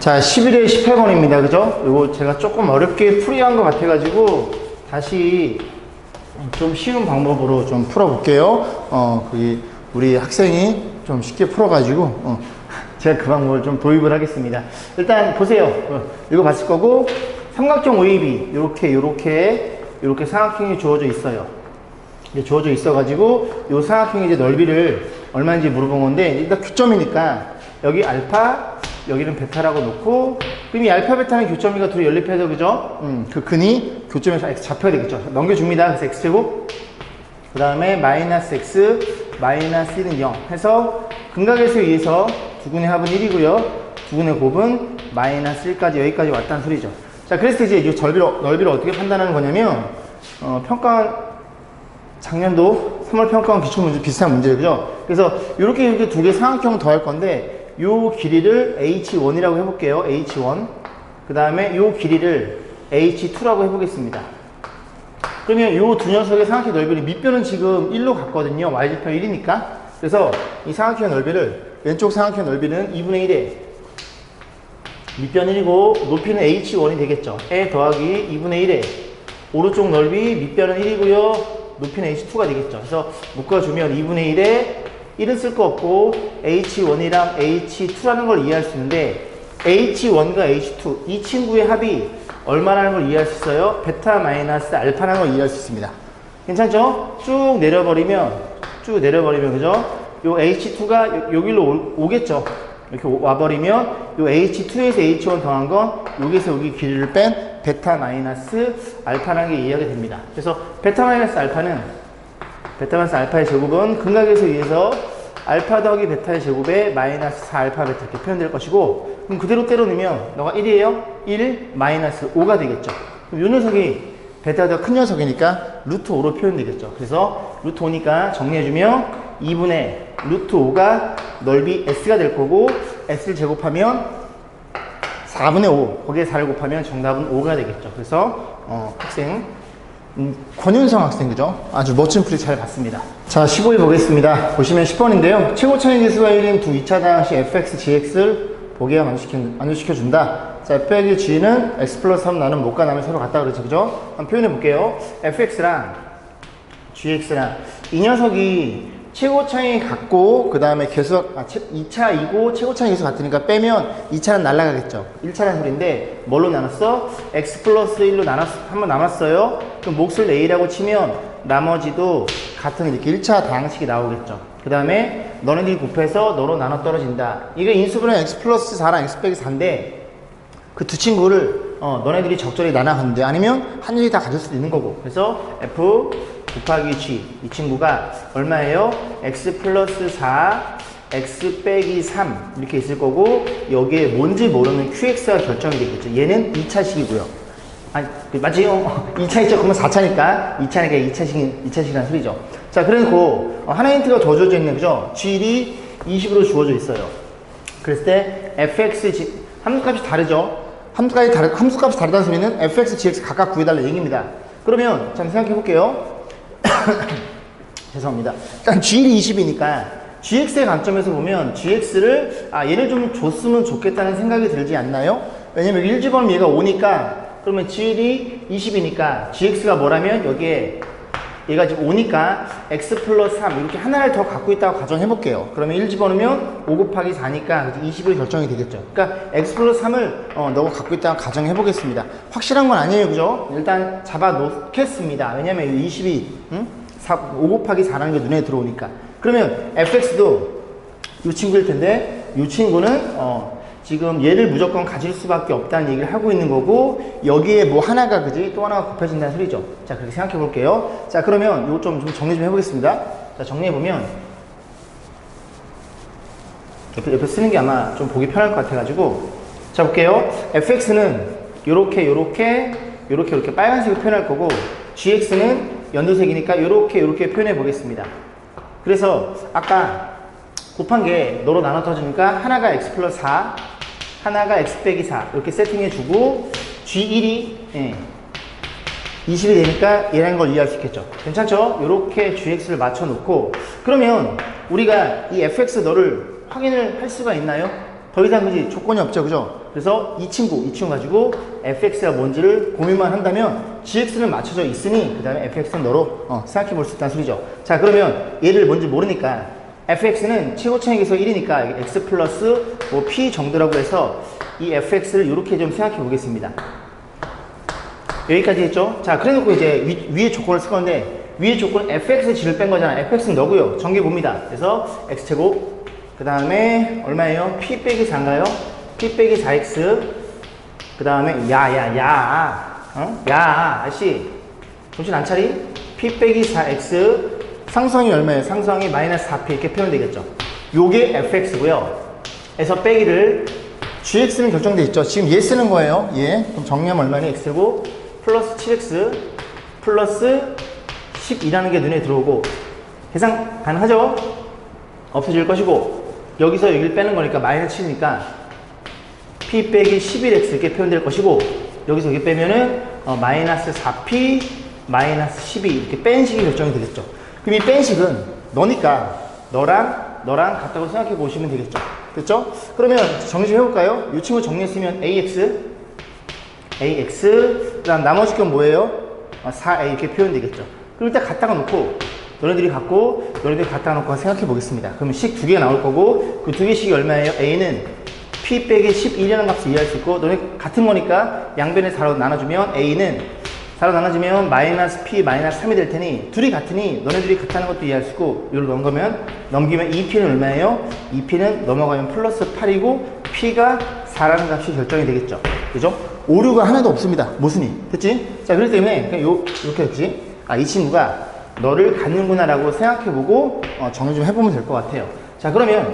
자, 11회 18번입니다. 그죠? 이거 제가 조금 어렵게 풀이한 것 같아가지고 다시 좀 쉬운 방법으로 좀 풀어볼게요. 우리 학생이 좀 쉽게 풀어가지고 제가 그 방법을 좀 도입을 하겠습니다. 일단 보세요. 이거 봤을 거고 삼각형 OAB 이렇게 삼각형이 주어져 있어요. 이제 주어져 있어가지고 이 삼각형의 이제 넓이를 얼마인지 물어본 건데 일단 교점이니까 여기 알파 여기는 베타라고 놓고 그럼 이 알파 베타는 교점이가 둘이 연립해서 그죠? 그 근이 교점에서 x 잡혀야 되겠죠. 넘겨줍니다. 그래서 x제곱 그 다음에 마이너스 x 마이너스 1은 0 해서 근각에서 의해서 두근의 합은 1이고요. 두근의 곱은 마이너스 1까지 여기까지 왔다는 소리죠. 자, 그래서 이제 이 넓이를 어떻게 판단하는 거냐면 작년도 3월 평가원 기출문제 비슷한 문제죠. 그죠? 그래서 이렇게 두 개 삼각형을 더할 건데 요 길이를 h1이라고 해볼게요. h1 그 다음에 요 길이를 h2라고 해보겠습니다. 그러면 요 두 녀석의 삼각형 넓이를 밑변은 지금 1로 갔거든요. y좌표 1이니까. 그래서 이 삼각형 넓이를 왼쪽 삼각형 넓이는 2분의 1에 밑변 1이고 높이는 h1이 되겠죠. 에 더하기 2분의 1에 오른쪽 넓이 밑변은 1이고요. 높이는 h2가 되겠죠. 그래서 묶어주면 2분의 1에 1은 쓸 거 없고 h1이랑 h2라는 걸 이해할 수 있는데 h1과 h2 이 친구의 합이 얼마라는 걸 이해할 수 있어요? 베타 마이너스 알파라는 걸 이해할 수 있습니다. 괜찮죠? 쭉 내려버리면 그죠? 요 h2가 여기로 오겠죠? 이렇게 와버리면 요 h2에서 h1 더한 건 여기서 여기 길이를 뺀 베타 마이너스 알파라는 게 이해하게 됩니다. 그래서 베타 마이너스 알파의 제곱은 근각에서 의해서 알파 더하기 베타의 제곱에 마이너스 4알파 베타 이렇게 표현될 것이고 그럼 그대로 때려 넣으면 너가 1이에요? 1 마이너스 5가 되겠죠. 그럼 이 녀석이 베타가 큰 녀석이니까 루트 5로 표현되겠죠. 그래서 루트 5니까 정리해주면 2분의 루트 5가 넓이 S가 될 거고 S를 제곱하면 4분의 5 거기에 4를 곱하면 정답은 5가 되겠죠. 그래서 학생 권윤성 학생 그죠? 아주 멋진 풀이 잘 봤습니다. 자, 15회 보겠습니다. 보시면 10번인데요. 최고 차이 계수가 1인 두 2차당 시 fx, gx를 보기와 만족시켜준다. 자, fx의 g는 x 플러스 3 나눈 못과 남을 서로 같다 그러죠. 그죠? 한번 표현해 볼게요. fx랑 gx랑 이 녀석이 최고 차이 같고 그 다음에 계수 2차이고 최고 차이 계수 같으니까 빼면 2차는 날아가겠죠. 1차라는 소리인데 뭘로 나눴어? x 플러스 1로 한번 남았어요. 그럼 몫을 a라고 치면 나머지도 같은 이렇게 1차 다항식이 나오겠죠. 그 다음에 너네들이 곱해서 너로 나눠 떨어진다. 이게 인수분해 x 플러스 4랑 x 빼기 4인데 그 두 친구를 너네들이 적절히 나눠가는데 아니면 한 일이 다 가질 수도 있는 거고. 그래서 f 곱하기 g 이 친구가 얼마예요? x 플러스 4 x 빼기 3 이렇게 있을 거고 여기에 뭔지 모르는 qx가 결정이 되겠죠. 얘는 2차식이고요. 아니 맞지요? 2차 있죠? 그러면 4차니까 2차니까 2차식이라는 소리죠. 자, 그래놓고 하나 힌트가 더 주어져 있는 거죠. g이 20으로 주어져 있어요. 그랬을 때 fx 함수값이 다르죠. 함수값이 다르다는 소리는 fx, gx 각각 구해달라는 얘기입니다. 그러면 잠깐 생각해 볼게요. 죄송합니다. 일단 g이 20이니까 gx의 관점에서 보면 gx를 얘를 좀 줬으면 좋겠다는 생각이 들지 않나요? 왜냐면 1 집어넣으면 얘가 5니까 그러면 g이 20이니까 gx가 뭐라면 여기에 얘가 지금 5니까 x 플러스 3 이렇게 하나를 더 갖고 있다고 가정해 볼게요. 그러면 1 집어넣으면 5 곱하기 4니까 20을 결정이 되겠죠. 그러니까 x 플러스 3을 너가 갖고 있다고 가정해 보겠습니다. 확실한 건 아니에요. 그죠? 일단 잡아 놓겠습니다. 왜냐면 20이 5 곱하기 4라는 게 눈에 들어오니까. 그러면 fx도 이 친구일 텐데 이 친구는 지금 얘를 무조건 가질 수밖에 없다는 얘기를 하고 있는 거고 여기에 뭐 하나가 그지 또 하나가 곱해진다는 소리죠. 자, 그렇게 생각해 볼게요. 자, 그러면 이거 좀 정리 좀 해보겠습니다. 자, 정리해 보면 옆에 쓰는 게 아마 좀 보기 편할 것 같아가지고 자, 볼게요. fx는 요렇게 빨간색으로 표현할 거고 gx는 연두색이니까 요렇게 표현해 보겠습니다. 그래서 아까 곱한 게 너로 나눠 터지니까 하나가 x 플러스 4 하나가 x 빼기 4 이렇게 세팅해주고 g1이 20이 되니까 얘라는 걸 이해할 수 있겠죠. 괜찮죠? 이렇게 gx를 맞춰 놓고 그러면 우리가 이 fx 너를 확인을 할 수가 있나요? 더 이상 그지 조건이 없죠, 그죠? 그래서 이 친구 가지고 fx가 뭔지를 고민만 한다면 gx는 맞춰져 있으니 그 다음에 fx는 너로 생각해 볼 수 있다는 소리죠. 자, 그러면 얘를 뭔지 모르니까 fx는 최고차익에서 1이니까 x 플러스 뭐 p 정도라고 해서 이 fx를 이렇게 좀 생각해 보겠습니다. 여기까지 했죠? 자, 그래 놓고 이제 위에 조건을 쓸 건데 위에 조건은 fx의 g를 뺀 거잖아. fx는 너고요. 정규 봅니다. 그래서 x제곱 그 다음에 얼마예요? p 빼기 4인가요? p 빼기 4x 그 다음에 야 아저씨 정신 안 차리? p 빼기 4x 상수항이 얼마예요? 상수항이 마이너스 4p 이렇게 표현되겠죠. 요게 fx고요. 에서 빼기를 gx는 결정돼 있죠. 지금 얘 쓰는 거예요. 얘. 그럼 정리하면 얼마니? x제곱 플러스 7x 플러스 12라는 게 눈에 들어오고 계산 가능하죠? 없어질 것이고 여기서 여기를 빼는 거니까 마이너스 7이니까 p 빼기 11x 이렇게 표현될 것이고 여기서 여기 빼면은 마이너스 4p 마이너스 12 이렇게 뺀 식이 결정이 되겠죠. 그럼 이 뺀 식은 너니까 너랑 같다고 생각해 보시면 되겠죠. 됐죠? 그러면 정리해 볼까요? 이 친구 정리했으면 ax 그 다음 나머지 건 뭐예요? 4a 이렇게 표현되겠죠. 그럼 일단 갖다가 놓고 너네들이 갖다가 놓고 생각해 보겠습니다. 그러면 식 두 개가 나올 거고 그 두 개씩이 얼마예요? a는 p 빼기 11이라는 값을 이해할 수 있고 너네 같은 거니까 양변에 4로 나눠주면 a는 4로 나눠주면 마이너스 p 마이너스 3이 될 테니 둘이 같으니 너네들이 같다는 것도 이해할 수 있고 이걸 넘기면 2p는 얼마예요? 2p는 넘어가면 플러스 8이고 p가 4라는 값이 결정이 되겠죠. 그죠? 오류가 하나도 없습니다. 모순이. 됐지? 자, 그렇기 때문에 그냥 이렇게 됐지? 이 친구가 너를 갖는구나 라고 생각해보고 정리 좀 해보면 될 것 같아요. 자, 그러면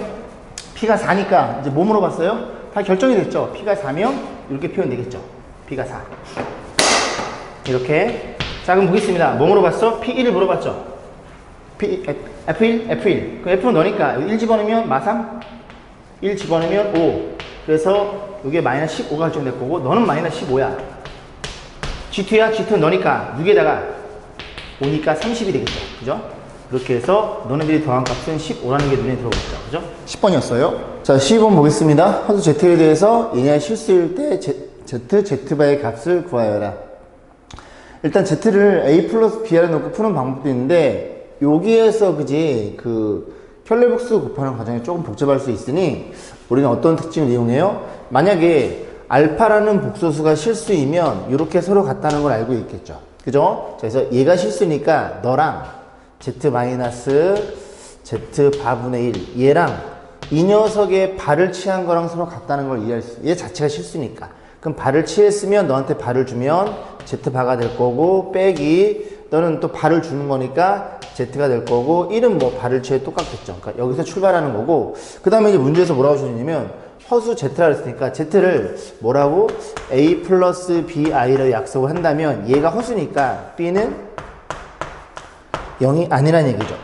p가 4니까 이제 뭐 물어봤어요? 다 결정이 됐죠? p가 4면 이렇게 표현되겠죠. p가 4 이렇게. 자, 그럼 보겠습니다. 뭐 물어봤어? p1을 물어봤죠. f1 그럼 f는 너니까 1 집어넣으면 마3 1 집어넣으면 5 그래서 이게 마이너스 15가 결정될 거고 너는 마이너스 15야. G2야? G2는 너니까 6에다가 5니까 30이 되겠죠. 그죠? 그렇게 해서 너네들이 더한 값은 15라는 게 눈에 들어오겠죠. 그죠? 10번이었어요. 자, 12번 보겠습니다. 허수 Z에 대해서 얘네가 실수일 때 Z바의 값을 구하여라. 일단 Z를 A 플러스 B를 놓고 푸는 방법도 있는데 여기에서 그지 켤레복수 곱하는 과정이 조금 복잡할 수 있으니 우리는 어떤 특징을 이용해요? 만약에 알파라는 복소수가 실수이면 이렇게 서로 같다는 걸 알고 있겠죠. 그죠? 그래서 얘가 실수니까 너랑 Z 마이너스 Z 바분의 1 얘랑 이 녀석의 발을 취한 거랑 서로 같다는 걸 이해할 수 얘 자체가 실수니까 그럼 발을 취했으면 너한테 발을 주면 Z 바가 될 거고 빼기 너는 또 발을 주는 거니까 Z가 될 거고 1은 뭐 발을 취해 똑같겠죠. 그러니까 여기서 출발하는 거고 그 다음에 이제 문제에서 뭐라고 주냐면 허수 Z라 그랬으니까 Z를 뭐라고? A 플러스 BI로 약속을 한다면 얘가 허수니까 B는 0이 아니란 얘기죠.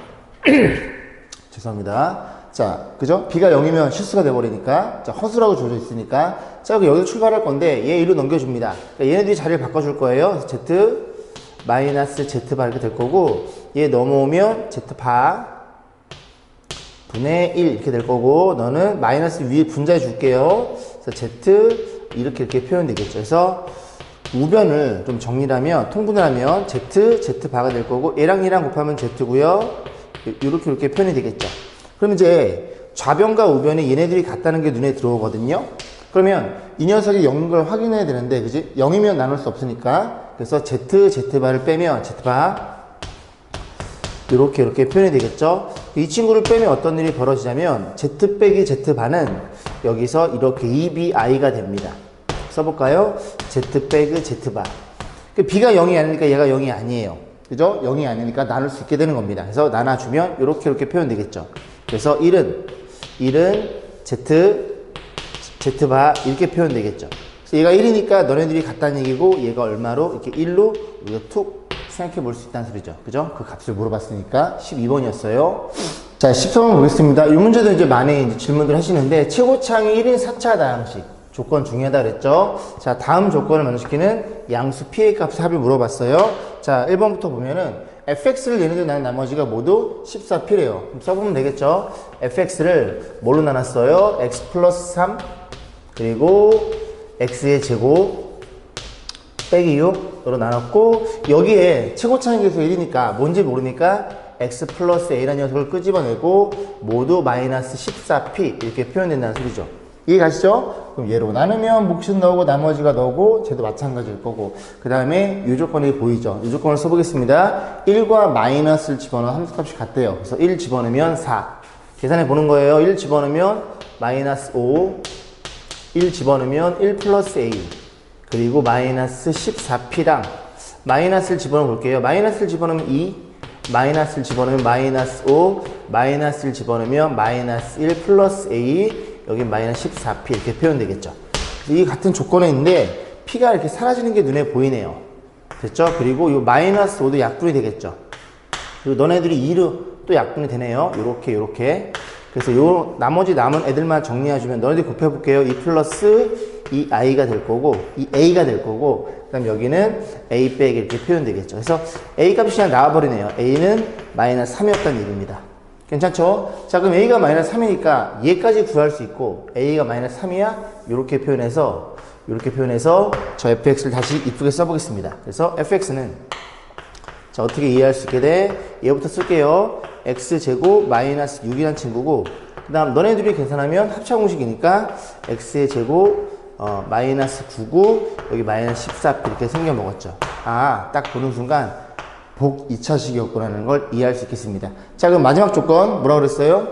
죄송합니다. 자, 그죠? B가 0이면 실수가 돼버리니까 자, 허수라고 줘져 있으니까 자, 여기서 출발할 건데 얘 1로 넘겨줍니다. 그러니까 얘네들이 자리를 바꿔줄 거예요. Z 마이너스 Z바 이렇게 될 거고 얘 넘어오면 Z바 분의 1 이렇게 될 거고 너는 마이너스 위에 분자해 줄게요. 그래서 Z 이렇게 표현되겠죠. 그래서 우변을 좀 정리를 하면 통분을 하면 Z바가 될 거고 얘랑 얘랑 곱하면 Z고요. 이렇게 표현이 되겠죠. 그럼 이제 좌변과 우변이 얘네들이 같다는 게 눈에 들어오거든요. 그러면 이 녀석이 0인 걸 확인해야 되는데 그지? 0이면 나눌 수 없으니까 그래서 Z바를 빼면 Z바 이렇게 표현이 되겠죠. 이 친구를 빼면 어떤 일이 벌어지냐면 Z 빼기 Z바는 여기서 이렇게 2BI가 됩니다. 써볼까요? Z 빼기 Z바 B가 0이 아니니까 얘가 0이 아니에요. 그죠? 0이 아니니까 나눌 수 있게 되는 겁니다. 그래서 나눠주면 이렇게 표현되겠죠. 그래서 1은 Z바 이렇게 표현되겠죠. 그래서 얘가 1이니까 너네들이 같다는 얘기고 얘가 얼마로 이렇게 1로 우리가 툭 생각해 볼 수 있다는 소리죠. 그죠? 그 값을 물어봤으니까 12번이었어요. 자, 13번 보겠습니다. 이 문제도 이제 많이 질문들 하시는데 최고차항이 1인 4차 다항식 조건 중요하다 그랬죠. 자, 다음 조건을 만족시키는 양수 P의 값의 합을 물어봤어요. 자, 1번부터 보면은 fx를 얘네들 난 나머지가 모두 14p래요. 그럼 써보면 되겠죠? fx를 뭘로 나눴어요? x 플러스 3 그리고 x의 제곱 빼기 6으로 나눴고 여기에 최고차항 계수 1이니까 뭔지 모르니까 x 플러스 a라는 녀석을 끄집어내고 모두 마이너스 14p 이렇게 표현된다는 소리죠. 이해 가시죠? 그럼 얘로 나누면 몫은 너고 나머지가 너고 쟤도 마찬가지일 거고 그 다음에 이 조건이 보이죠? 이 조건을 써보겠습니다. 1과 마이너스를 집어넣어 함수값이 같대요. 그래서 1 집어넣으면 4 계산해 보는 거예요. 1 집어넣으면 마이너스 5 1 집어넣으면 1 플러스 a 그리고 마이너스 14p랑 마이너스를 집어넣어 볼게요. 마이너스를 집어넣으면 2 마이너스를 집어넣으면 마이너스 5 마이너스를 집어넣으면 마이너스 1 플러스 a 여기 마이너스 14p 이렇게 표현되겠죠. 이 같은 조건에 있는데 p가 이렇게 사라지는 게 눈에 보이네요. 됐죠? 그리고 이 마이너스 5도 약분이 되겠죠. 그리고 너네들이 2로 또 약분이 되네요. 요렇게 그래서 요 나머지 남은 애들만 정리해주면 너네들이 곱해볼게요. 2 플러스 이 i가 될 거고 이 a가 될 거고 그 다음 여기는 a 빼기 이렇게 표현되겠죠. 그래서 a 값이 그냥 나와버리네요. a는 마이너스 3이었다는 얘기입니다. 괜찮죠? 자 그럼 a가 마이너스 3이니까 얘까지 구할 수 있고 a가 마이너스 3이야? 이렇게 표현해서 저 fx를 다시 이쁘게 써보겠습니다. 그래서 fx는 자 어떻게 이해할 수 있게 돼? 얘부터 쓸게요. x제곱 마이너스 6이란 친구고 그 다음 너네들이 계산하면 합차공식이니까 x의 제곱 마이너스 9고 여기 마이너스 14p 이렇게 생겨 먹었죠. 아 딱 보는 순간 복 2차식이었구나라는 걸 이해할 수 있겠습니다. 자 그럼 마지막 조건 뭐라고 그랬어요?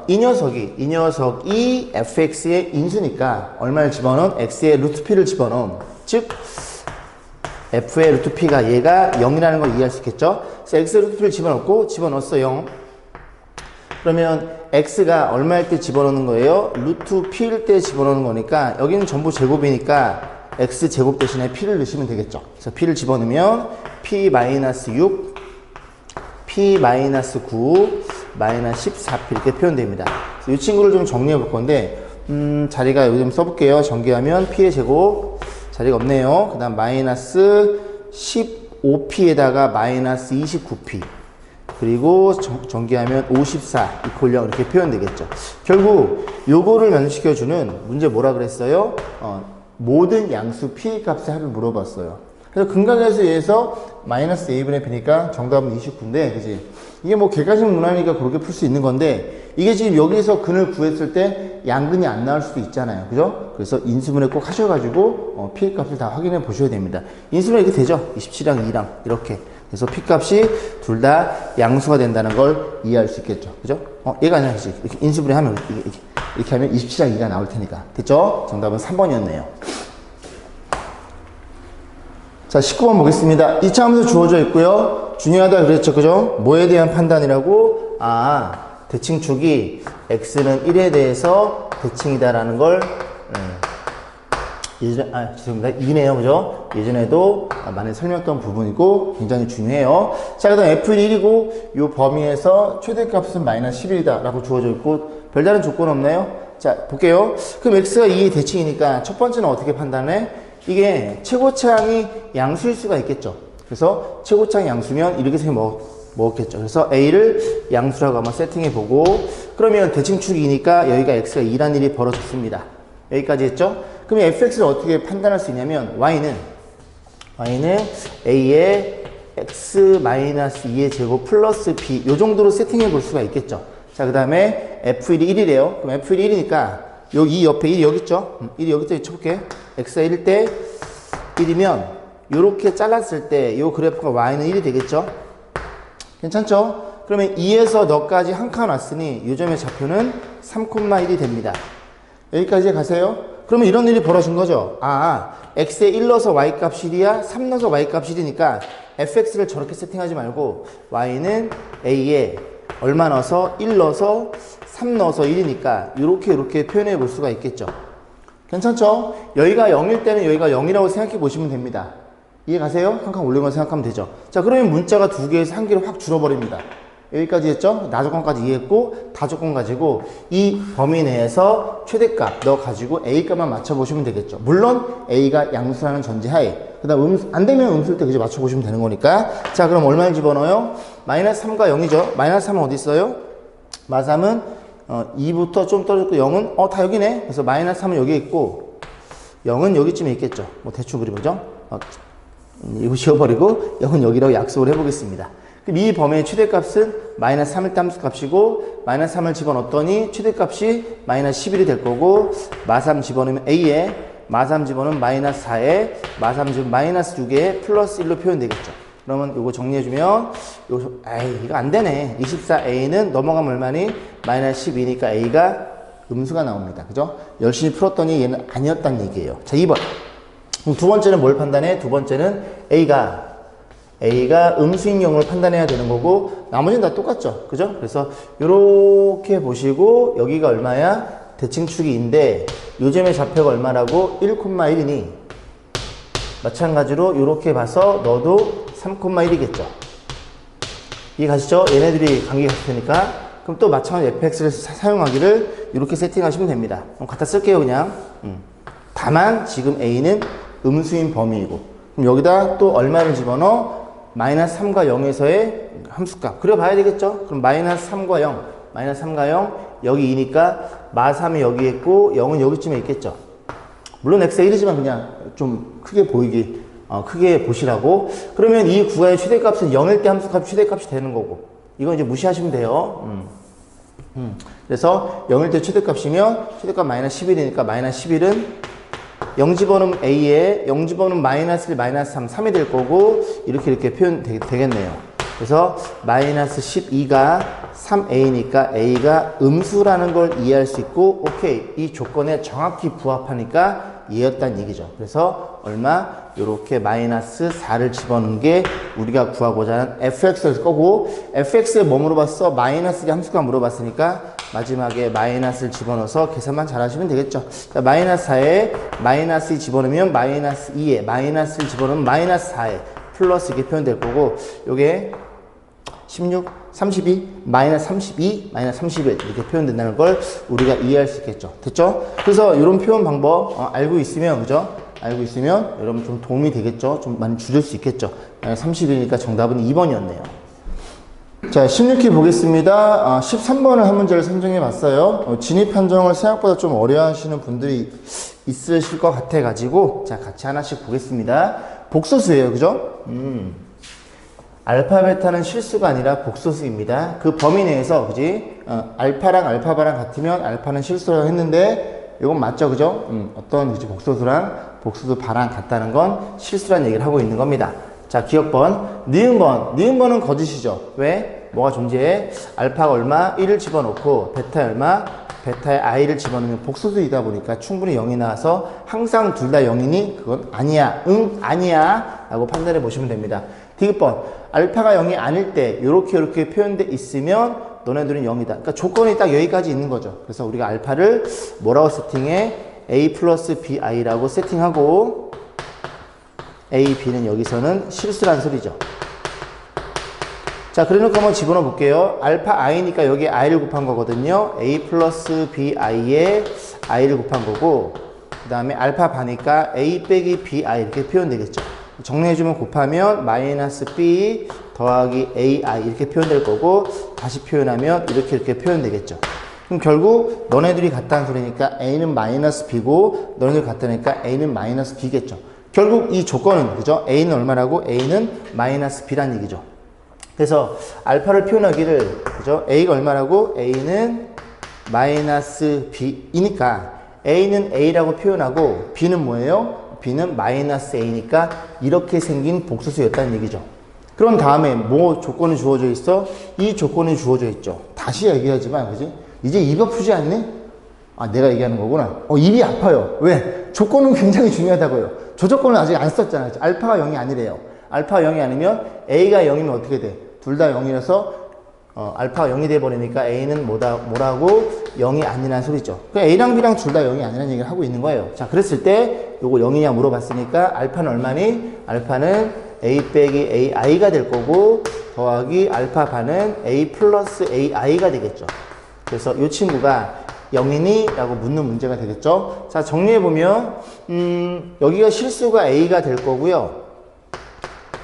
이 녀석이 fx의 인수니까 얼마를 집어넣은? x의 루트 p를 집어넣은 즉 f의 루트 p가 얘가 0이라는 걸 이해할 수 있겠죠? 그래서 x의 루트 p를 집어넣었어 0. 그러면 x가 얼마일 때 집어넣는 거예요? 루트 p일 때 집어넣는 거니까 여기는 전부 제곱이니까 x 제곱 대신에 p를 넣으시면 되겠죠. 그래서 p를 집어넣으면 p 마이너스 6, p 마이너스 9, 마이너스 14p 이렇게 표현됩니다. 이 친구를 좀 정리해 볼 건데 자리가 여기 좀 써볼게요. 전개하면 p의 제곱 자리가 없네요. 그 다음 마이너스 15p에다가 마이너스 29p 그리고 전개하면 54 이퀄 0 이렇게 표현되겠죠. 결국 요거를 면시켜주는 문제 뭐라 그랬어요? 모든 양수 p 값의 합을 물어봤어요. 그래서 근각에서 마이너스 a분의 b니까 정답은 29인데 그지? 이게 뭐 객관식 문항이니까 그렇게 풀 수 있는 건데 이게 지금 여기서 근을 구했을 때 양근이 안 나올 수도 있잖아요. 그죠? 그래서 인수분해 꼭 하셔가지고 p 값을 다 확인해 보셔야 됩니다. 인수분해 이렇게 되죠? 27이랑 2랑 이렇게. 그래서 p 값이 둘 다 양수가 된다는 걸 이해할 수 있겠죠. 그죠? 얘가 아니라 그지? 이렇게 인수분해 하면 이렇게 하면 27이랑 2가 나올 테니까. 됐죠? 정답은 3번이었네요. 자, 19번 보겠습니다. 2차 함수 주어져 있고요. 중요하다 그랬죠. 그죠? 뭐에 대한 판단이라고? 대칭축이 x는 1에 대해서 대칭이다라는 걸 죄송합니다. 2네요. 그죠? 예전에도 많이 설명했던 부분이고 굉장히 중요해요. 자, 그 다음 f는 1이고 이 범위에서 최대값은 마이너스 11이다 라고 주어져 있고 별다른 조건 없나요? 자, 볼게요. 그럼 x가 2의 대칭이니까 첫 번째는 어떻게 판단해? 이게 최고차항이 양수일 수가 있겠죠. 그래서 최고차항이 양수면 이렇게 생각 먹었겠죠. 그래서 a를 양수라고 한번 세팅해 보고 그러면 대칭축이니까 여기가 x가 2란 일이 벌어졌습니다. 여기까지 했죠? 그럼 fx를 어떻게 판단할 수 있냐면 y는 a의 x-2의 제곱 플러스 b 요 정도로 세팅해 볼 수가 있겠죠. 자, 그 다음에 f1이 1이래요. 그럼 f1이 1이니까 이 옆에 1이 여기 있죠? 1이 여기 있다 쳐볼게. x가 1일 때 1이면 요렇게 잘랐을 때 요 그래프가 y는 1이 되겠죠? 괜찮죠? 그러면 2에서 너까지 한 칸 왔으니 요 점의 좌표는 3,1이 됩니다. 여기까지 가세요. 그러면 이런 일이 벌어진 거죠. x에 1 넣어서 y값 1이야 3 넣어서 y값 1이니까 fx를 저렇게 세팅하지 말고 y는 a에 얼마 넣어서 1 넣어서 3 넣어서 1이니까 이렇게 표현해 볼 수가 있겠죠. 괜찮죠? 여기가 0일 때는 여기가 0이라고 생각해 보시면 됩니다. 이해 가세요? 한 칸 올린 거 생각하면 되죠. 자, 그러면 문자가 2개에서 1개로 확 줄어버립니다. 여기까지 했죠? 나조건까지 이해했고 다조건 가지고 이 범위 내에서 최대값 넣어 가지고 A값만 맞춰보시면 되겠죠. 물론 A가 양수라는 전제하에. 그 다음 안 되면 음수일 때 그저 맞춰보시면 되는 거니까. 자, 그럼 얼마를 집어넣어요? 마이너스 3과 0이죠. 마이너스 3은 어디 있어요? 마3은 2부터 좀 떨어졌고 0은 다 여기네. 그래서 마이너스 3은 여기 있고 0은 여기쯤에 있겠죠. 뭐 대충 그리보죠. 이거 지워버리고 0은 여기라고 약속을 해보겠습니다. 그럼 이 범위의 최대값은 마이너스 3일 때 함수값이고 마이너스 3을 집어넣었더니 최대값이 마이너스 11이 될 거고 마3 집어넣으면 A에 마3 집어넣으면 마이너스 4에 마3 집어넣으면 마이너스 6에 플러스 1로 표현되겠죠. 그러면 이거 정리해주면 이거 안 되네. 24A는 넘어가면 얼마니? 마이너스 12니까 A가 음수가 나옵니다. 그죠? 열심히 풀었더니 얘는 아니었다는 얘기예요. 자, 2번. 그럼 두 번째는 뭘 판단해? 두 번째는 A가 음수인 경우를 판단해야 되는 거고 나머지는 다 똑같죠. 그죠? 그래서 이렇게 보시고 여기가 얼마야? 대칭축이인데 요점의 좌표가 얼마라고? 1,1이니 마찬가지로 이렇게 봐서 너도 3,1이겠죠. 이해 가시죠? 얘네들이 관계 같을 테니까. 그럼 또 마찬가지로 fx를 사용하기를 이렇게 세팅하시면 됩니다. 그럼 갖다 쓸게요, 그냥. 다만 지금 a는 음수인 범위이고 그럼 여기다 또 얼마를 집어넣어? 마이너스 3과 0에서의 함수값 그려봐야 되겠죠? 그럼 마이너스 3과 0 여기 2니까 마3이 여기에 있고 0은 여기쯤에 있겠죠. 물론 x가 1이지만 그냥 좀 크게 보이기 크게 보시라고. 그러면 이 구간의 최대값은 0일 때 함수값이 최대값이 되는 거고 이건 이제 무시하시면 돼요. 그래서 0일 때 최대값이면 최대값 마이너스 11이니까 마이너스 11은 0 집어넣으면 A에 0 집어넣으면 마이너스 1, 마이너스 3, 3이 될 거고 이렇게 표현 되겠네요. 그래서 마이너스 12가 3A니까 A가 음수라는 걸 이해할 수 있고 오케이 이 조건에 정확히 부합하니까 얘였다는 얘기죠. 그래서 얼마? 요렇게 마이너스 4를 집어넣은 게 우리가 구하고자 하는 fx일 거고 fx에 뭐 물어봤어? 마이너스의 함수가 물어봤으니까 마지막에 마이너스를 집어넣어서 계산만 잘 하시면 되겠죠. 그러니까 마이너스 4에 마이너스 집어넣으면 마이너스 2에 마이너스를 집어넣으면 마이너스 4에 플러스 이렇게 표현될 거고 요게 16, 32, 마이너스 32, 마이너스 31 이렇게 표현된다는 걸 우리가 이해할 수 있겠죠. 됐죠? 그래서 이런 표현 방법 알고 있으면 그죠? 알고 있으면 여러분 좀 도움이 되겠죠? 좀 많이 줄일 수 있겠죠? 30이니까 정답은 2번이었네요. 자, 16회 보겠습니다. 13번을 한 문제를 선정해 봤어요. 진입 판정을 생각보다 좀 어려워하시는 분들이 있으실 것 같아가지고 자, 같이 하나씩 보겠습니다. 복소수예요. 그죠? 알파, 베타는 실수가 아니라 복소수입니다. 그 범위 내에서, 그지? 알파랑 알파바랑 같으면 알파는 실수라고 했는데, 이건 맞죠, 그죠? 어떤 그지 복소수랑 복소수 바랑 같다는 건 실수란 얘기를 하고 있는 겁니다. 자, 기억번, 니은번은 거짓이죠. 왜? 뭐가 존재해? 알파가 얼마? 1을 집어넣고, 베타 얼마? 베타에 i를 집어넣으면 복소수이다 보니까 충분히 0이 나와서 항상 둘 다 0이니 그건 아니야. 아니야. 라고 판단해 보시면 됩니다. 디귿번, 알파가 0이 아닐 때 요렇게 표현돼 있으면 너네들은 0이다. 그러니까 조건이 딱 여기까지 있는 거죠. 그래서 우리가 알파를 뭐라고 세팅해? a 플러스 bi라고 세팅하고 a, b는 여기서는 실수란 소리죠. 자, 그래놓고 한번 집어넣어 볼게요. 알파 i니까 여기에 i를 곱한 거거든요. a 플러스 bi에 i를 곱한 거고 그 다음에 알파 바니까 a 빼기 bi 이렇게 표현되겠죠. 정리해주면 곱하면 마이너스 b 더하기 ai 이렇게 표현될 거고 다시 표현하면 이렇게 표현되겠죠. 그럼 결국 너네들이 같다는 소리니까 a는 마이너스 b고 너네들이 같다니까 a는 마이너스 b겠죠. 결국 이 조건은 그죠? a는 얼마라고? a는 마이너스 b란 얘기죠. 그래서 알파를 표현하기를 그죠? a가 얼마라고? a는 마이너스 b이니까 a는 a라고 표현하고 b는 뭐예요? b는 마이너스 a니까 이렇게 생긴 복소수였다는 얘기죠. 그런 다음에 뭐 조건이 주어져 있어? 이 조건이 주어져 있죠. 다시 얘기하지만 그지? 이제 입 아프지 않니? 아, 내가 얘기하는 거구나. 입이 아파요. 왜? 조건은 굉장히 중요하다고요. 저 조건은 아직 안 썼잖아요. 알파가 0이 아니래요. 알파가 0이 아니면 a가 0이면 어떻게 돼? 둘 다 0이라서 알파가 0이 돼버리니까 a는 뭐라고? 0이 아니라는 소리죠. a랑 b랑 둘 다 0이 아니라는 얘기를 하고 있는 거예요. 자, 그랬을 때 요거 0이냐 물어봤으니까 알파는 얼마니? 알파는 a 빼기 ai가 될 거고 더하기 알파 반은 a 플러스 ai가 되겠죠. 그래서 이 친구가 0이니? 라고 묻는 문제가 되겠죠. 자, 정리해보면 여기가 실수가 A가 될 거고요.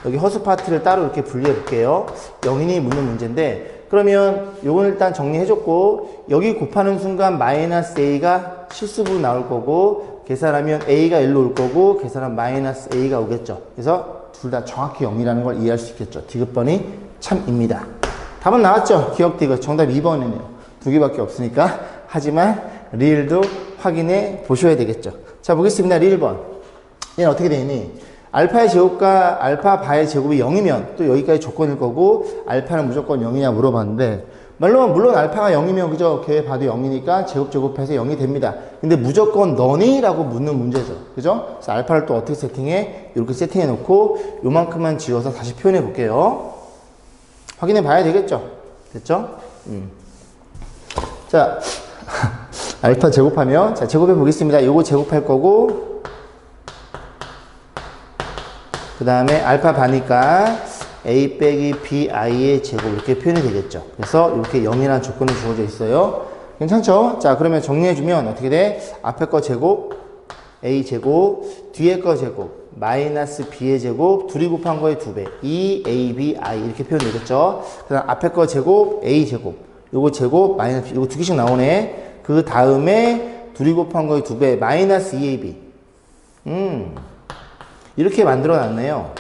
여기 허수 파트를 따로 이렇게 분리해 볼게요. 0이니? 묻는 문제인데, 그러면 요건 일단 정리해줬고, 여기 곱하는 순간 마이너스 A가 실수 부분 나올 거고, 계산하면 A가 1로 올 거고, 계산하면 마이너스 A가 오겠죠. 그래서 둘 다 정확히 0이라는 걸 이해할 수 있겠죠. 디귿번이 참입니다. 답은 나왔죠? 기억 디귿. 정답 2번이네요. 두 개밖에 없으니까. 하지만 리을도 확인해 보셔야 되겠죠. 자, 보겠습니다. 리을 번. 얘는 어떻게 되니? 알파의 제곱과 알파 바의 제곱이 0이면 또 여기까지 조건일 거고, 알파는 무조건 0이냐 물어봤는데, 물론 알파가 0이면 그죠? 걔 봐도 0이니까 제곱해서 0이 됩니다. 근데 무조건 너니? 라고 묻는 문제죠. 그죠? 그래서 알파를 또 어떻게 세팅해? 이렇게 세팅해 놓고 요만큼만 지워서 다시 표현해 볼게요. 확인해 봐야 되겠죠? 됐죠? 자, 알파 제곱하면, 자, 제곱해 보겠습니다. 요거 제곱할 거고, 그 다음에 알파 바니까 a 빼기 bi의 제곱 이렇게 표현이 되겠죠. 그래서 이렇게 0이라는 조건이 주어져 있어요. 괜찮죠? 자, 그러면 정리해주면 어떻게 돼? 앞에 거 제곱 a 제곱, 뒤에 거 제곱 마이너스 b의 제곱, 둘이 곱한 거의 2배 2ab i 이렇게 표현되겠죠. 그 다음 앞에 거 제곱 a 제곱, 요거 제곱 마이너스 b, 요거 두 개씩 나오네. 그 다음에 둘이 곱한 거의 2배 마이너스 2ab. 이렇게 만들어 놨네요.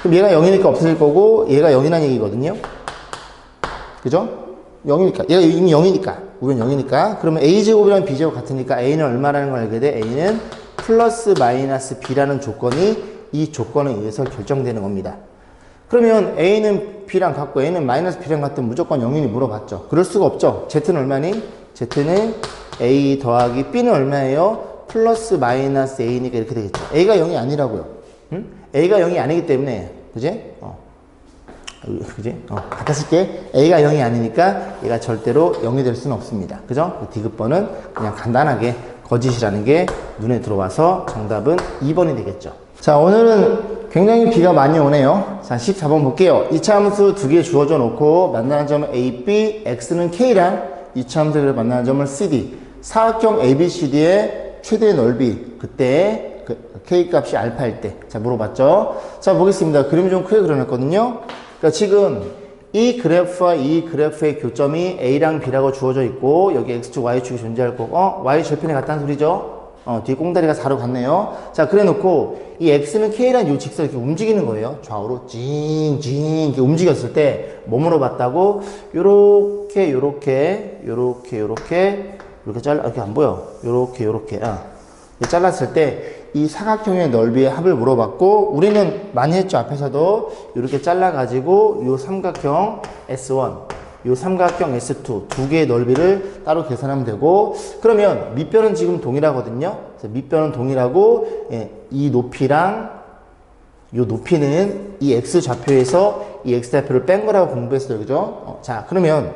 그럼 얘가 0이니까 없어질 거고, 얘가 0이라는 얘기거든요. 그죠? 0이니까. 얘가 이미 0이니까. 우변 0이니까. 그러면 a제곱이랑 b제곱 같으니까 a는 얼마라는 걸 알게 돼? a는 플러스 마이너스 b라는 조건이 이 조건에 의해서 결정되는 겁니다. 그러면 a는 b랑 같고 a는 마이너스 b랑 같으면 무조건 0이니 물어봤죠. 그럴 수가 없죠. z는 얼마니? z는 a 더하기 b는 얼마예요? 플러스 마이너스 a니까 이렇게 되겠죠. a가 0이 아니라고요. 응? a가 0이 아니기 때문에, 그지? 그지? 갖다 쓸게. a가 0이 아니니까 얘가 절대로 0이 될 수는 없습니다. 그죠? 디귿번은 그냥 간단하게 거짓이라는 게 눈에 들어와서 정답은 2번이 되겠죠. 자, 오늘은 굉장히 비가 많이 오네요. 자, 14번 볼게요. 이차함수 두 개 주어져 놓고 만나는 점은 a, b, x는 k랑 이차함수를 만나는 점을 cd. 사각형 ABCD의 최대 넓이, 그때 K 값이 알파일 때. 자, 물어봤죠? 자, 보겠습니다. 그림 좀 크게 그려놨거든요. 그러니까 지금 이 그래프와 이 그래프의 교점이 A랑 B라고 주어져 있고, 여기 X축, Y축이 존재할 거고, Y 절편에 같다는 소리죠? 뒤에 꽁다리가 4로 갔네요. 자, 그래 놓고, 이 X는 K라는 이 직선을 이렇게 움직이는 거예요. 좌우로 이렇게 움직였을 때, 뭐 물어봤다고? 요렇게 이렇게 안 보여. 요렇게. 잘랐을 때 이 사각형의 넓이의 합을 물어봤고, 우리는 많이 했죠. 앞에서도 이렇게 잘라가지고 요 삼각형 S1, 요 삼각형 S2 두 개의 넓이를 따로 계산하면 되고, 그러면 밑변은 지금 동일하거든요. 그래서 밑변은 동일하고, 예, 이 높이랑 요 높이는 이 X 좌표에서 이 X 좌표를 뺀 거라고 공부했어요. 그죠? 자, 그러면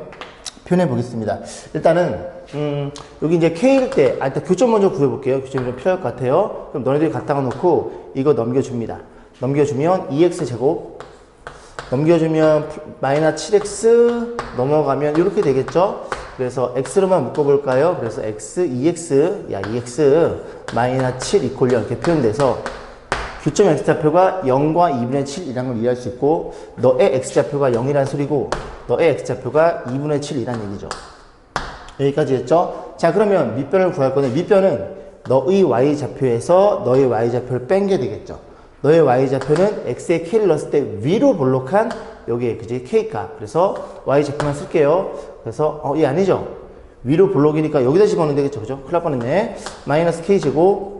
표현해 보겠습니다. 일단은 여기 이제 K일 때, 일단 교점 먼저 구해볼게요. 교점이 좀 필요할 것 같아요. 그럼 너네들이 갖다가 놓고 이거 넘겨줍니다. 넘겨주면 2x제곱, 넘겨주면 마이너스 7x, 넘어가면 이렇게 되겠죠? 그래서 x로만 묶어볼까요? 그래서 x, 2x, 2x, 마이너스 7 이퀄 0 이렇게 표현돼서 교점 x좌표가 0과 2분의 7이라는 걸 이해할 수 있고, 너의 x좌표가 0이라는 소리고, 너의 x좌표가 2분의 7이라는 얘기죠. 여기까지 했죠? 자, 그러면 밑변을 구할 건데, 밑변은 너의 y좌표에서 너의 y좌표를 뺀 게 되겠죠. 너의 y좌표는 x에 k를 넣었을 때 위로 볼록한 여기에 그지 k값. 그래서 y좌표만 쓸게요. 그래서 얘 아니죠? 위로 볼록이니까 여기다 집어넣으면 되겠죠. 그죠? 큰일 날 뻔했네. 마이너스 k제곱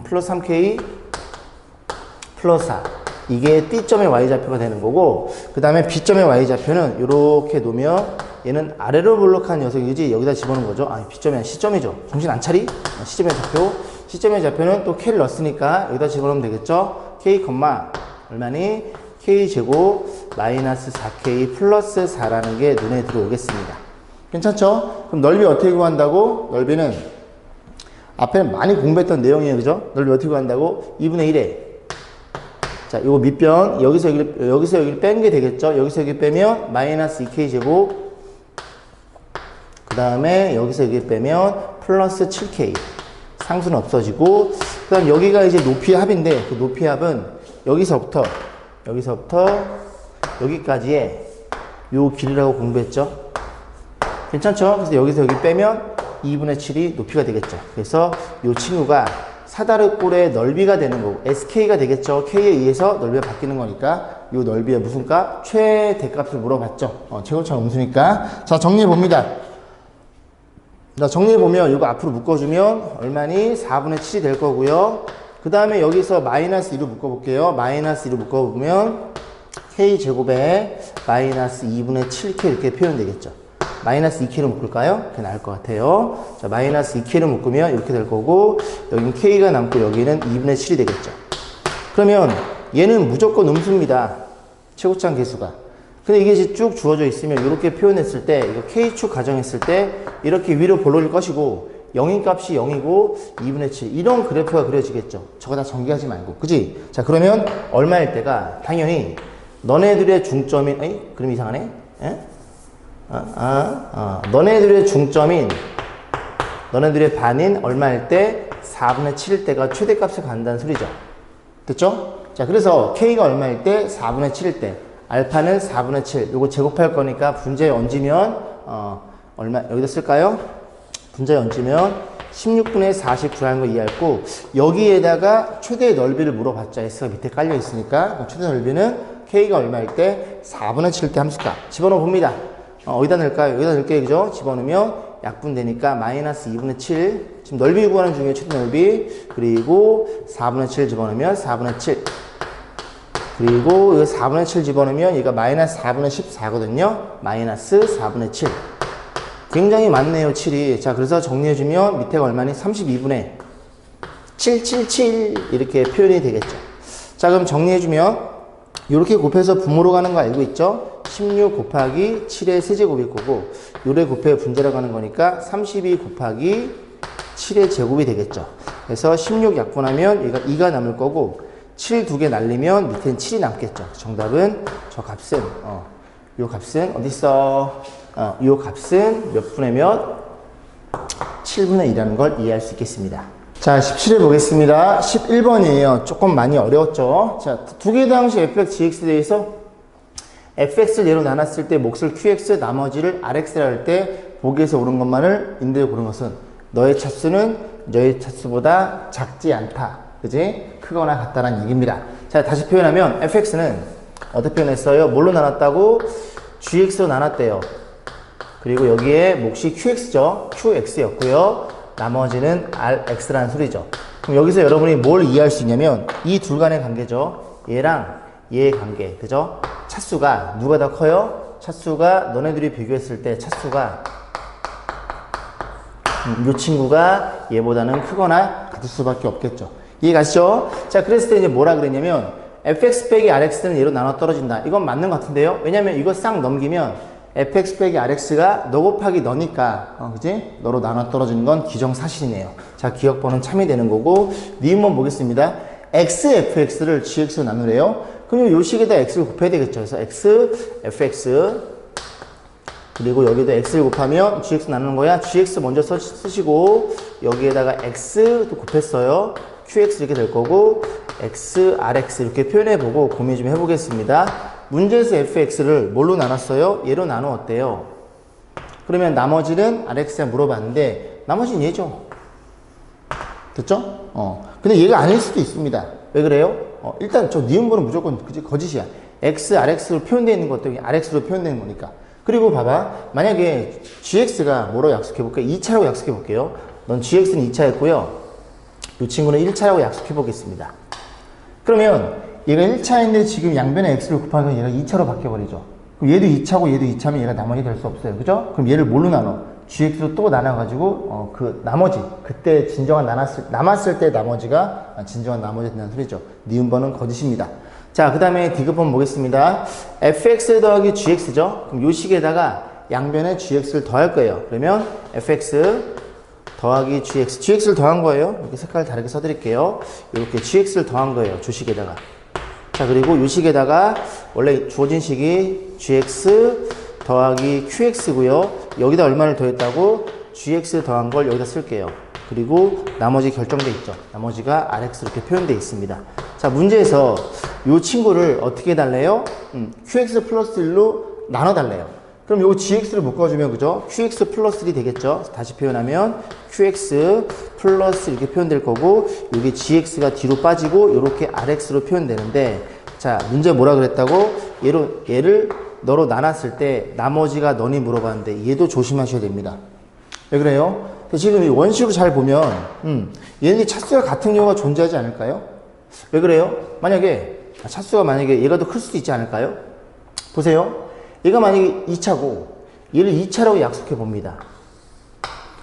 플러스 3k 플러스 4. 이게 D점의 y좌표가 되는 거고, 그 다음에 B점의 y좌표는 이렇게 놓으면 얘는 아래로 볼록한 녀석이지, 여기다 집어넣은 거죠. B점이 아니라 C점이죠. 정신 안 차리? C점의 좌표. C점의 좌표는 또 K를 넣었으니까 여기다 집어넣으면 되겠죠. K, 얼마니? K제곱 마이너스 4K 플러스 4라는 게 눈에 들어오겠습니다. 괜찮죠? 그럼 넓이 어떻게 구한다고? 넓이는 앞에는 많이 공부했던 내용이에요. 그죠? 넓이 어떻게 구한다고? 2분의 1에 자, 요거 밑변 여기서 여기를 뺀 게 되겠죠. 여기서 여기 빼면 마이너스 2K제곱 다음에 여기서 여기 빼면 플러스 7k. 상수는 없어지고, 그 다음 여기가 이제 높이의 합인데, 그 높이의 합은 여기서부터 여기까지의 요 길이라고 공부했죠? 괜찮죠? 그래서 여기서 여기 빼면 2분의 7이 높이가 되겠죠. 그래서 요 친구가 사다르꼴의 넓이가 되는 거고, SK가 되겠죠? K에 의해서 넓이가 바뀌는 거니까, 요 넓이의 무슨 값? 최대값을 물어봤죠? 최고차 음수니까. 자, 정리해봅니다. 자, 정리해보면 이거 앞으로 묶어주면 얼마니? 4분의 7이 될 거고요. 그 다음에 여기서 마이너스 2로 묶어볼게요. 마이너스 2로 묶어보면 K제곱에 마이너스 2분의 7K 이렇게 표현되겠죠. 마이너스 2K로 묶을까요? 그게 나을 것 같아요. 자, 마이너스 2K로 묶으면 이렇게 될 거고, 여기는 K가 남고 여기는 2분의 7이 되겠죠. 그러면 얘는 무조건 음수입니다. 최고차 계수가. 근데 이게 이제 쭉 주어져 있으면 이렇게 표현했을 때, 이거 K축 가정했을 때 이렇게 위로 볼록일 것이고, 0인 값이 0이고 2분의 7 이런 그래프가 그려지겠죠. 저거 다 전개하지 말고, 그지? 자, 그러면 얼마일 때가 당연히 너네들의 중점인, 에이? 그럼 이상하네? 에? 너네들의 중점인, 너네들의 반인 얼마일 때 4분의 7일 때가 최대값을 간다는 소리죠. 됐죠? 자, 그래서 K가 얼마일 때 4분의 7일 때, 알파는 4분의 7, 요거 제곱할 거니까 분자에 얹으면 얼마 여기다 쓸까요? 분자에 얹으면 16분의 40 구하는 거 이해했고, 여기에다가 최대 넓이를 물어봤자 S가 밑에 깔려 있으니까 최대 넓이는 K가 얼마일 때 4분의 7일 때 함수값 집어넣어 봅니다. 어디다 넣을까요? 여기다 넣을게요. 그죠? 집어넣으면 약분되니까 마이너스 2분의 7, 지금 넓이 구하는 중에 최대 넓이, 그리고 4분의 7 집어넣으면 4분의 7, 그리고 이거 4분의 7 집어넣으면 얘가 마이너스 4분의 14거든요. 마이너스 4분의 7. 굉장히 많네요, 7이. 자, 그래서 정리해주면 밑에가 얼마니? 32분의 777 이렇게 표현이 되겠죠. 자, 그럼 정리해주면 이렇게 곱해서 분모로 가는 거 알고 있죠? 16 곱하기 7의 세제곱일 거고, 요래 곱해 분자로 가는 거니까 32 곱하기 7의 제곱이 되겠죠. 그래서 16 약분하면 얘가 2가 남을 거고, 7 두 개 날리면 밑에는 7이 남겠죠. 정답은 저 값은 요 값은 어딨어? 요 값은 몇 분의 몇? 7분의 2라는 걸 이해할 수 있겠습니다. 자, 17회 보겠습니다. 11번이에요. 조금 많이 어려웠죠? 자, 두 개 당시 fx, gx에 대해서 fx를 얘로 나눴을 때 몫을 qx, 나머지를 rx라 할 때 보기에서 옳은 것만을 인대에 고른 것은 너의 차수는 너의 차수보다 작지 않다. 그지? 크거나 같다라는 얘기입니다. 자, 다시 표현하면 fx는 어떻게 표현했어요? 뭘로 나눴다고? gx로 나눴대요. 그리고 여기에 몫이 qx죠. qx였고요. 나머지는 rx라는 소리죠. 그럼 여기서 여러분이 뭘 이해할 수 있냐면 이 둘 간의 관계죠. 얘랑 얘의 관계. 그죠? 차수가 누가 더 커요? 차수가 너네들이 비교했을 때 차수가 이 친구가 얘보다는 크거나 같을 수밖에 없겠죠. 이해가시죠? 자, 그랬을 때 이제 뭐라 그랬냐면 fx 빼기 rx는 얘로 나눠 떨어진다. 이건 맞는 것 같은데요? 왜냐면 이거 싹 넘기면 fx 빼기 rx가 너 곱하기 너니까 그지? 너로 나눠 떨어지는 건 기정사실이네요. 자, 기억번호는 참이 되는 거고, 니은번 보겠습니다. xfx를 gx로 나누래요. 그럼 요 식에다 x를 곱해야 되겠죠. 그래서 x fx, 그리고 여기도 x를 곱하면 gx 나누는 거야. gx 먼저 쓰시고 여기에다가 x도 곱했어요. qx 이렇게 될 거고, x, rx 이렇게 표현해보고 고민 좀 해보겠습니다. 문제에서 fx를 뭘로 나눴어요? 얘로 나누었대요. 그러면 나머지는 rx에 물어봤는데 나머지는 얘죠. 됐죠? 근데 얘가 아닐 수도 있습니다. 왜 그래요? 일단 저 니은번은 무조건 거짓이야. x, rx로 표현되어 있는 것도 rx로 표현되는 거니까. 그리고 봐봐. 만약에 gx가 뭐로 약속해볼까요? 2차라고 약속해볼게요. 넌 gx는 2차였고요. 이 친구는 1차라고 약속해 보겠습니다. 그러면 얘가 1차인데 지금 양변에 x를 곱하면 얘가 2차로 바뀌어버리죠. 그럼 얘도 2차고 얘도 2차면 얘가 나머지 될 수 없어요. 그죠? 그럼 얘를 뭘로 나눠? gx로 또 나눠가지고 그 나머지, 그때 진정한 남았을 때 나머지가 진정한 나머지 된다는 소리죠. 니은번은 거짓입니다. 자, 그 다음에 디귿번 보겠습니다. fx 더하기 gx죠. 그럼 요 식에다가 양변에 gx를 더할 거예요. 그러면 fx 더하기 gx를 더한 거예요. 이렇게 색깔 다르게 써드릴게요. 이렇게 gx를 더한 거예요. 주식에다가. 자, 그리고 요 식에다가 원래 주어진 식이 gx 더하기 qx고요. 여기다 얼마를 더했다고? gx 더한 걸 여기다 쓸게요. 그리고 나머지 결정돼 있죠. 나머지가 rx 이렇게 표현되어 있습니다. 자, 문제에서 이 친구를 어떻게 달래요? qx 플러스 1로 나눠달래요. 그럼 요 gx를 묶어주면 그죠? qx 플러스 1이 되겠죠? 다시 표현하면 qx 플러스 이렇게 표현될 거고 여기 gx가 뒤로 빠지고 이렇게 rx로 표현되는데 자, 문제 뭐라 그랬다고? 얘를 너로 나눴을 때 나머지가 너니 물어봤는데 얘도 조심하셔야 됩니다. 왜 그래요? 지금 이 원식으로 잘 보면 얘네들이 차수가 같은 경우가 존재하지 않을까요? 왜 그래요? 만약에 차수가 만약에 얘가 더 클 수도 있지 않을까요? 보세요. 얘가 만약에 2차고 얘를 2차라고 약속해 봅니다.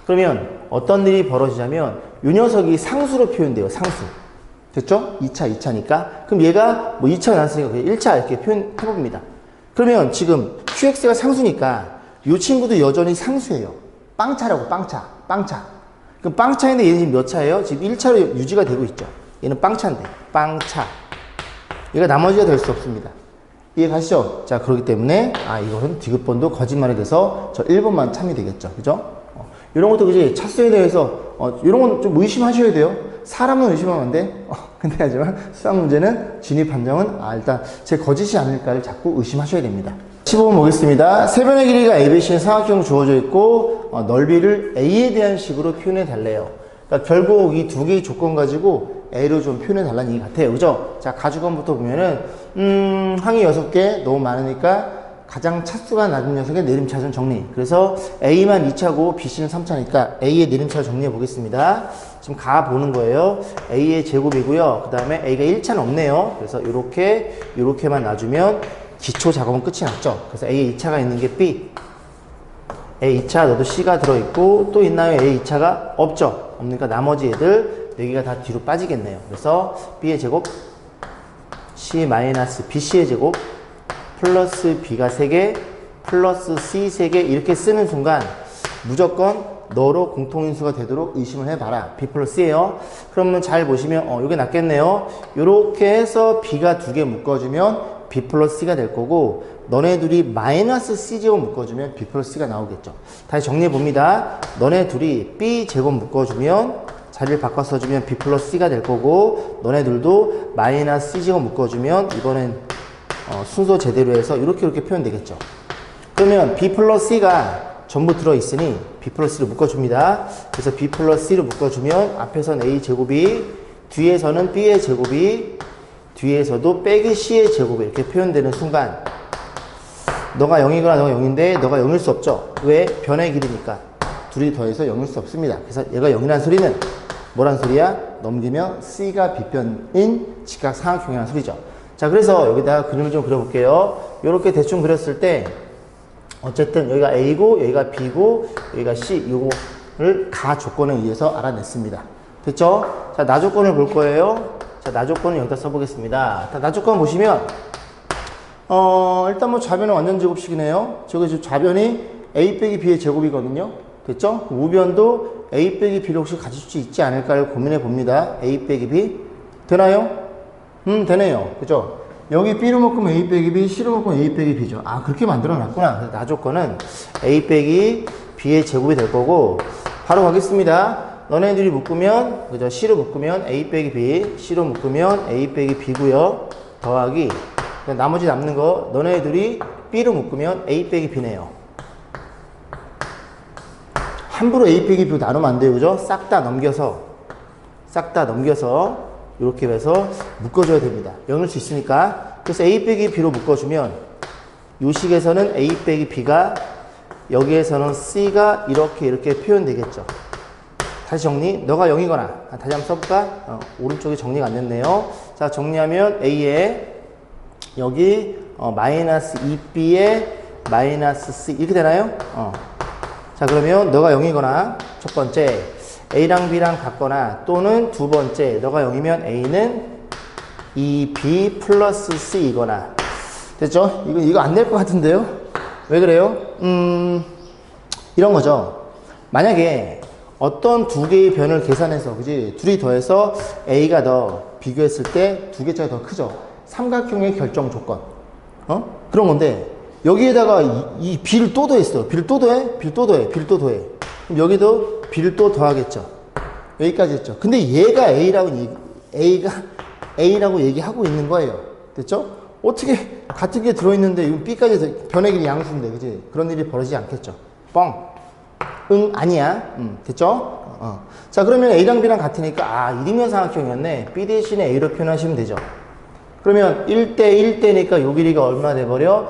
그러면 어떤 일이 벌어지냐면 이 녀석이 상수로 표현돼요. 상수. 됐죠? 2차, 2차니까. 그럼 얘가 뭐 2차가 났으니까 1차 이렇게 표현해 봅니다. 그러면 지금 qx가 상수니까 이 친구도 여전히 상수예요. 빵차라고, 빵차. 그럼 빵차인데 얘는 지금 몇 차예요? 지금 1차로 유지가 되고 있죠. 얘는 빵차인데, 빵차. 얘가 나머지가 될 수 없습니다. 이해 가시죠? 자, 그렇기 때문에, 이거는 디귿번도 거짓말이 돼서 저 1번만 참이 되겠죠. 그죠? 이런 것도 그지? 차수에 대해서, 이런 건 좀 의심하셔야 돼요. 사람은 의심하면 안 돼. 근데 하지만 수학 문제는 진입 판정은, 일단 제 거짓이 아닐까를 자꾸 의심하셔야 됩니다. 15번 보겠습니다. 세변의 길이가 ABC는 삼각형 주어져 있고 넓이를 A에 대한 식으로 표현해 달래요. 그러니까 결국 이 두 개의 조건 가지고 A로 좀 표현해 달라는 얘기 같아요. 그죠? 자, 가주건부터 보면은 항이 6개 너무 많으니까 가장 차수가 낮은 녀석의 내림차순 정리. 그래서 A만 2차고 BC는 3차니까 A의 내림차를 정리해 보겠습니다. 지금 가 보는 거예요. A의 제곱이고요. 그 다음에 A가 1차는 없네요. 그래서 요렇게만 놔주면 기초 작업은 끝이 났죠. 그래서 A 2차가 있는 게 B. A 2차 너도 C가 들어있고 또 있나요? A 2차가 없죠. 없으니까 나머지 애들 4개가 다 뒤로 빠지겠네요. 그래서 B의 제곱 C-BC의 제곱 플러스 B가 3개 플러스 C 3개 이렇게 쓰는 순간 무조건 너로 공통인수가 되도록 의심을 해봐라. B 플러스 C예요. 그러면 잘 보시면 이게 낫겠네요. 이렇게 해서 B가 2개 묶어주면 B 플러스 C가 될 거고 너네 둘이 마이너스 C제곱 묶어주면 B 플러스 C가 나오겠죠. 다시 정리해 봅니다. 너네 둘이 B 제곱 묶어주면 자리를 바꿔 써주면 B 플러스 C가 될 거고 너네 둘도 마이너스 C제곱 묶어주면 이번엔 순서 제대로 해서 이렇게 표현되겠죠. 그러면 B 플러스 C가 전부 들어있으니 B 플러스 C를 묶어줍니다. 그래서 B 플러스 C를 묶어주면 앞에선 A 제곱이 뒤에서는 B의 제곱이 뒤에서도 빼기 C의 제곱이 이렇게 표현되는 순간 너가 0이거나 너가 0인데 너가 0일 수 없죠. 왜? 변의 길이니까 둘이 더해서 0일 수 없습니다. 그래서 얘가 0이라는 소리는 뭐란 소리야? 넘기면 C가 B변인 직각삼각형이라는 소리죠. 자, 그래서 여기다가 그림을 좀 그려볼게요. 이렇게 대충 그렸을 때 어쨌든 여기가 A고 여기가 B고 여기가 C 이거를 가 조건에 의해서 알아냈습니다. 됐죠? 자, 나 조건을 볼 거예요. 자, 나 조건을 여기다 써보겠습니다. 나 조건 보시면 일단 뭐 좌변은 완전 제곱식이네요. 저기 지금 좌변이 A 빼기 B의 제곱이거든요. 됐죠? 우변도 A 빼기 B를 혹시 가질 수 있지 않을까를 고민해 봅니다. A 빼기 B 되나요? 되네요. 그죠? 여기 B로 묶으면 A 빼기 B, C로 묶으면 A 빼기 B죠. 그렇게 만들어 놨구나. 그래서 나 조건은 A 빼기 B의 제곱이 될 거고 바로 가겠습니다. 너네들이 묶으면, 그죠? C로 묶으면 A 빼기 B, C로 묶으면 A 빼기 B고요. 더하기, 나머지 남는 거, 너네들이 B로 묶으면 A 빼기 B네요. 함부로 A 빼기 B로 나누면 안 돼요. 그죠? 싹 다 넘겨서, 이렇게 해서 묶어줘야 됩니다. 0일 수 있으니까. 그래서 A 빼기 B로 묶어주면, 요 식에서는 A 빼기 B가, 여기에서는 C가 이렇게 표현되겠죠. 다시 정리. 너가 0이거나 다시 한번 써볼까? 오른쪽에 정리가 안 됐네요. 자, 정리하면 A에 여기 마이너스 2B에 마이너스 C 이렇게 되나요? 자, 그러면 너가 0이거나 첫 번째 A랑 B랑 같거나 또는 두 번째 너가 0이면 A는 2B 플러스 C이거나 됐죠? 이거 안 될 것 같은데요? 왜 그래요? 이런 거죠. 만약에 어떤 두 개의 변을 계산해서, 그지? 둘이 더해서 A가 더 비교했을 때 두 개 차이 더 크죠? 삼각형의 결정 조건. 그런 건데, 여기에다가 이 b를 또 더했어. b를 또 더해? b를 또 더해? b를 또 더해? 그럼 여기도 b를 또 더하겠죠. 여기까지 했죠. 근데 얘가 A라고 얘기하고 있는 거예요. 됐죠? 어떻게 같은 게 들어있는데 이건 B까지 변의 길이 양수인데, 그지? 그런 일이 벌어지지 않겠죠. 뻥. 응, 아니야. 됐죠? 자, 그러면 A랑 B랑 같으니까, 일이면 삼각형이었네. B 대신에 A로 표현하시면 되죠. 그러면 1대 1대니까 요 길이가 얼마 돼버려?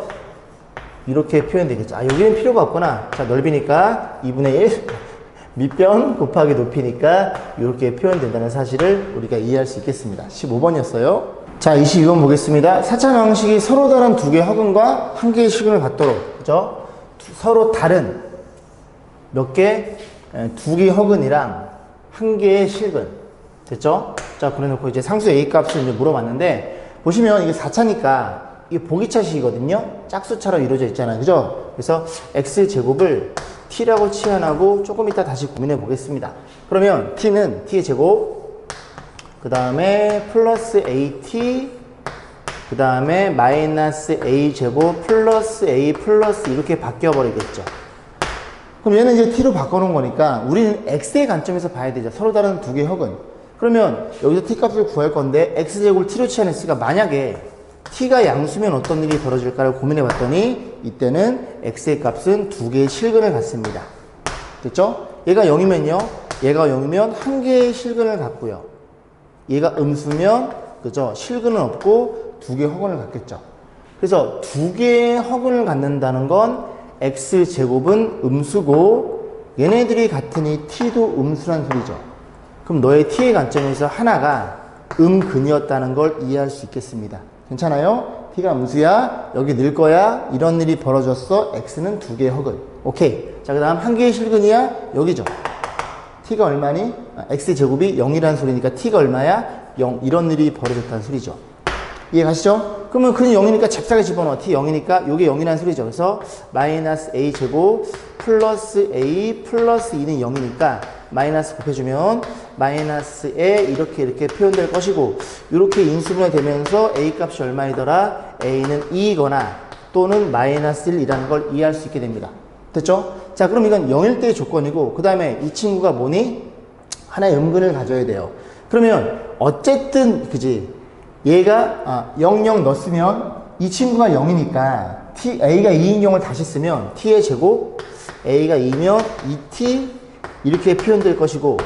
이렇게 표현되겠죠. 여기는 필요가 없구나. 자, 넓이니까 2분의 1. 밑변 곱하기 높이니까 이렇게 표현된다는 사실을 우리가 이해할 수 있겠습니다. 15번이었어요. 자, 22번 보겠습니다. 4차 방식이 서로 다른 두 개의 허근과 한 개의 실근을 갖도록, 그죠? 서로 다른 몇 개? 두 개의 허근이랑 한 개의 실근. 됐죠? 자, 그래 놓고 이제 상수 A 값을 이제 물어봤는데, 보시면 이게 4차니까 이게 보기차식이거든요. 짝수차로 이루어져 있잖아요. 그죠? 그래서 x제곱을 t라고 치환하고 조금 이따 다시 고민해 보겠습니다. 그러면 t는 t의 제곱, 그 다음에 플러스 at, 그 다음에 마이너스 a제곱 플러스 a 플러스 이렇게 바뀌어 버리겠죠. 그럼 얘는 이제 t로 바꿔놓은 거니까 우리는 x의 관점에서 봐야 되죠. 서로 다른 두 개의 허근. 그러면 여기서 t 값을 구할 건데 x제곱을 t로 치환했으니까 만약에 t가 양수면 어떤 일이 벌어질까를 고민해 봤더니 이때는 x의 값은 두 개의 실근을 갖습니다. 됐죠? 얘가 0이면요. 얘가 0이면 한 개의 실근을 갖고요. 얘가 음수면, 그죠? 실근은 없고 두 개의 허근을 갖겠죠. 그래서 두 개의 허근을 갖는다는 건 x제곱은 음수고 얘네들이 같으니 t도 음수란 소리죠. 그럼 너의 t의 관점에서 하나가 음근이었다는 걸 이해할 수 있겠습니다. 괜찮아요? t가 음수야, 여기 늘 거야, 이런 일이 벌어졌어. x는 두 개의 허근. 오케이. 자, 그 다음 한 개의 실근이야, 여기죠. t가 얼마니? x제곱이 0이라는 소리니까 t가 얼마야? 0. 이런 일이 벌어졌다는 소리죠. 이해 가시죠? 그러면 그는 0이니까 잽싸게 집어넣어. t 0이니까 요게 0이라는 소리죠. 그래서 마이너스 a제곱 플러스 a 플러스 2는 0이니까 마이너스 곱해주면 마이너스에 이렇게 표현될 것이고, 이렇게 인수분해 되면서 a 값이 얼마이더라? a는 2이거나 또는 마이너스 1이라는 걸 이해할 수 있게 됩니다. 됐죠? 자, 그럼 이건 0일 때의 조건이고, 그 다음에 이 친구가 뭐니? 하나의 음근을 가져야 돼요. 그러면 어쨌든 그지? 얘가 0, 0 넣었으면 이 친구가 0이니까 a가 2인 경우를 다시 쓰면 t의 제곱, a가 2면 2t 이렇게 표현될 것이고,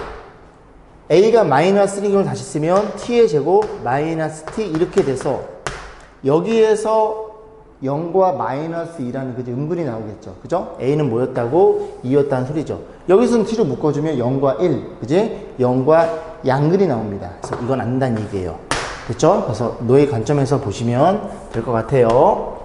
a가 마이너스 1인 경우를 다시 쓰면 t의 제곱 마이너스 t 이렇게 돼서 여기에서 0과 마이너스 2라는 그지 음근이 나오겠죠. 그죠? a는 뭐였다고? 2였다는 소리죠. 여기서는 t로 묶어주면 0과 1, 그지? 0과 양근이 나옵니다. 그래서 이건 안 된다는 얘기예요. 됐죠? 그래서 너의 관점에서 보시면 될 것 같아요.